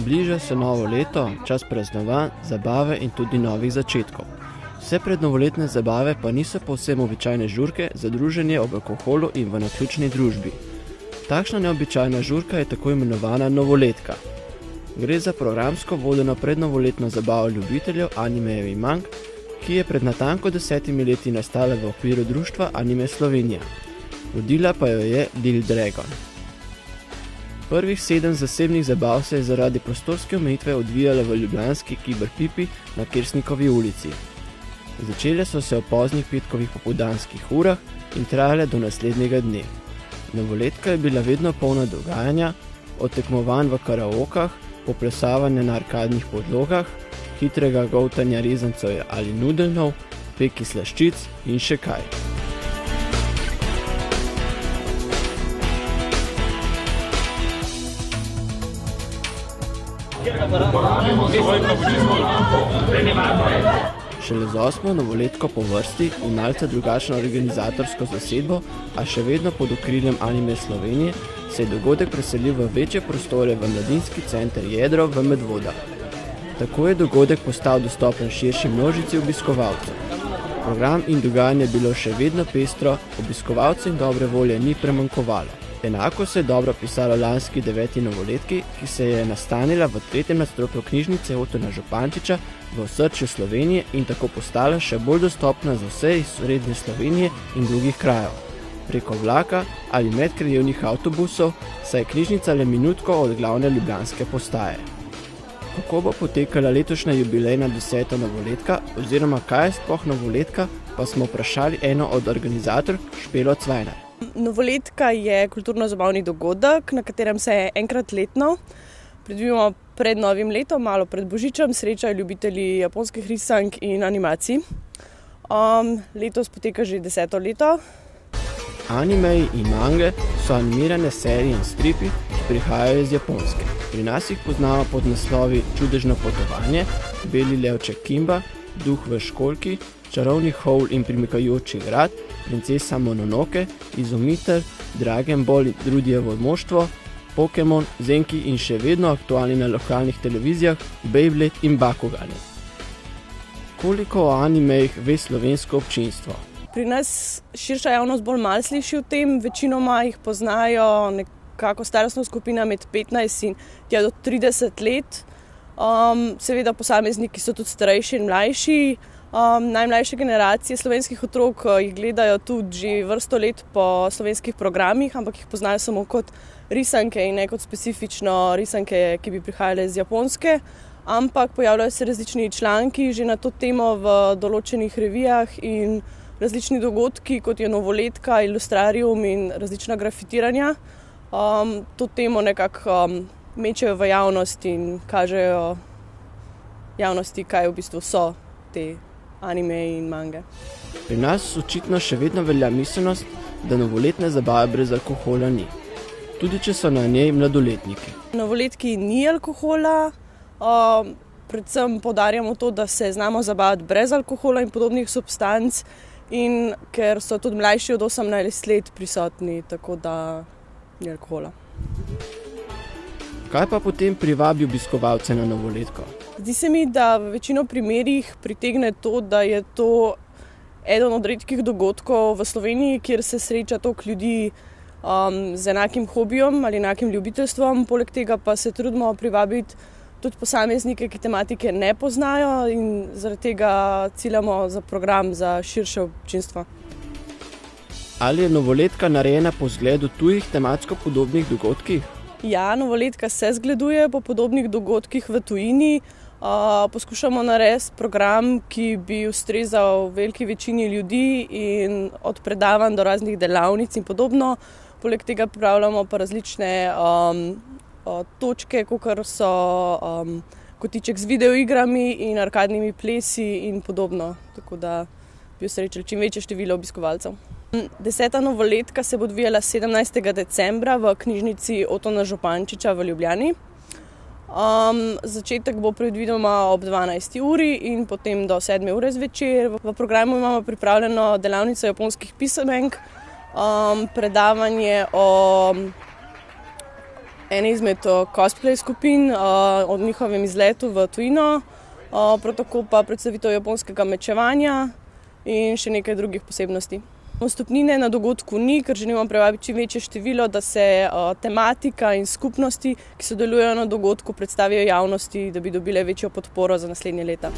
Bliža se novo leto, čas praznovanj, zabave in tudi novih začetkov. Vse prednovoletne zabave pa niso povsem običajne žurke za druženje ob alkoholu in v naključni družbi. Takšna neobičajna žurka je tako imenovana novoletka. Gre za programsko vodeno prednovoletno zabavo ljubiteljev animejev in mang, ki je pred natanko 10 leti nastala v okviru društva Anime Slovenija. Vodila pa jo je Lil Dragon. Prvih 7 zasebnih zabav se je zaradi prostorske omejitve odvijalo v ljubljanski Kiberpipi na Kersnikovi ulici. Začele so se ob poznih petkovih popoldanskih urah in trajale do naslednjega dne. Novoletka je bila vedno polna dogajanja, od tekmovanj v karaokah, poplesavanja na arkadnih podlogah, hitrega goltanja rezancev ali nudelnov, peki slaščic in še kaj. Šele z 8. novoletko po vrsti in malce drugačno organizatorsko zasedbo, a še vedno pod okriljem Anime Slovenije, se je dogodek preselil v večje prostore v mladinski center Jedro v Medvodah. Tako je dogodek postal dostopen širši množici obiskovalcev. Program in dogajanje je bilo še vedno pestro, obiskovalcev in dobre volje ni premanjkovalo. Enako se je dobro pisalo lanski 9. novoletki, ki se je nastanila v 3. nadstropju knjižnice Otona Župančiča v osrčju Slovenije in tako postala še bolj dostopna za vse iz srednje Slovenije in drugih krajev. Preko vlaka ali medkrajevnih avtobusov, saj je knjižnica le minutko od glavne ljubljanske postaje. Kako bo potekala letošnja jubilejna 10. novoletka oziroma kaj je sploh novoletka, pa smo vprašali eno od organizatork Špelo Cvajnar. Novoletka je kulturno-zabavni dogodek, na katerem se enkrat letno, predvidoma pred novim letom, malo pred Božičem, srečajo ljubitelji japonskih risank in animacij. Letos poteka že 10. leto. Animeji in mange so animirane serije in stripi, ki prihajajo iz Japonske. Pri nas jih poznamo pod naslovi Čudežno potovanje, Beli levček Kimba, Duh v školjki, Čarovni Howl in primikajoči grad, Princesa Mononoke, Izumitelj, Dragon Ball in Rudijevo moštvo, Pokémon, Zenki in še vedno aktualni na lokalnih televizijah Beyblade in Bakugani. Koliko o animejih ve slovensko občinstvo? Pri nas širša javnost bolj malo sliši o tem, večinoma jih poznajo nekako starostna skupina med 15 in do 30 let. Seveda posamezniki so tudi starejši in mlajši. Najmlajše generacije slovenskih otrok jih gledajo tudi že vrsto let po slovenskih programih, ampak jih poznajo samo kot risanke in ne kot specifično risanke, ki bi prihajale iz Japonske. Ampak pojavljajo se različni članki že na to temo v določenih revijah in različni dogodki, kot je novoletka, ilustrarium in različna grafitiranja. To temo nekako mečejo v javnost in kažejo javnosti, kaj v bistvu so te anime in mange. Pri nas očitno še vedno velja miselnost, da novoletne zabave brez alkohola ni. Tudi če so na njej mladoletniki. Na novoletki ni alkohola, predvsem poudarjamo to, da se znamo zabavati brez alkohola in podobnih substanc, in ker so tudi mlajši od 18 let prisotni, tako da ni alkohola. Kaj pa potem privabi obiskovalce na novoletko? Zdi se mi, da v večino primerih pritegne to, da je to eden od redkih dogodkov v Sloveniji, kjer se sreča toliko ljudi z enakim hobijem ali enakim ljubiteljstvom. Poleg tega pa se trudimo privabiti tudi posameznike, ki tematike ne poznajo, in zaradi tega ciljamo za program za širše občinstvo. Ali je novoletka narejena po zgledu tujih tematsko podobnih dogodkih? Ja, novoletka se zgleduje po podobnih dogodkih v tujini. Poskušamo narediti program, ki bi ustrezal veliki večini ljudi, in od predavanj do raznih delavnic in podobno. Poleg tega pripravljamo pa različne točke, kot so kotiček z videoigrami in arkadnimi plesi in podobno. Tako da bi srečali čim večje število obiskovalcev. 10. novoletka se bo odvijala 17. decembra v knjižnici Otona Župančiča v Ljubljani. Začetek bo predvidoma ob 12. uri in potem do 7. ure zvečer. V programu imamo pripravljeno delavnico japonskih pisamenk, predavanje o eni izmed cosplay skupin, o njihovem izletu v tujino, prav tako pa predstavitev japonskega mečevanja in še nekaj drugih posebnosti. Vstopnine na dogodku ni, ker želimo privabiti čim večje število, da se tematika in skupnosti, ki sodelujejo na dogodku, predstavijo javnosti, da bi dobile večjo podporo za naslednje leta.